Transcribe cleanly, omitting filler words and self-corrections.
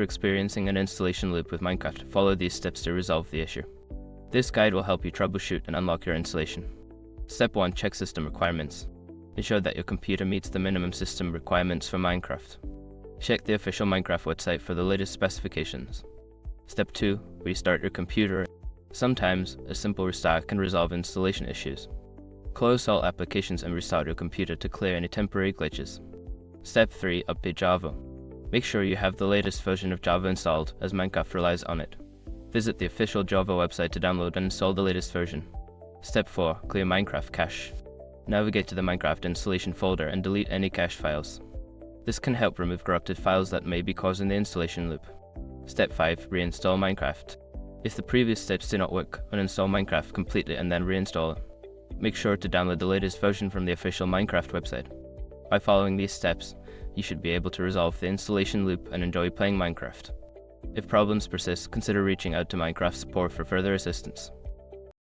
you're experiencing an installation loop with Minecraft, follow these steps to resolve the issue. This guide will help you troubleshoot and unlock your installation. Step 1. Check system requirements. Ensure that your computer meets the minimum system requirements for Minecraft. Check the official Minecraft website for the latest specifications. Step 2. Restart your computer. Sometimes, a simple restart can resolve installation issues. Close all applications and restart your computer to clear any temporary glitches. Step 3. Update Java. Make sure you have the latest version of Java installed, as Minecraft relies on it. Visit the official Java website to download and install the latest version. Step 4. Clear Minecraft cache. Navigate to the Minecraft installation folder and delete any cache files. This can help remove corrupted files that may be causing the installation loop. Step 5. Reinstall Minecraft. If the previous steps do not work, uninstall Minecraft completely and then reinstall it. Make sure to download the latest version from the official Minecraft website. By following these steps, you should be able to resolve the installation loop and enjoy playing Minecraft. If problems persist, consider reaching out to Minecraft support for further assistance.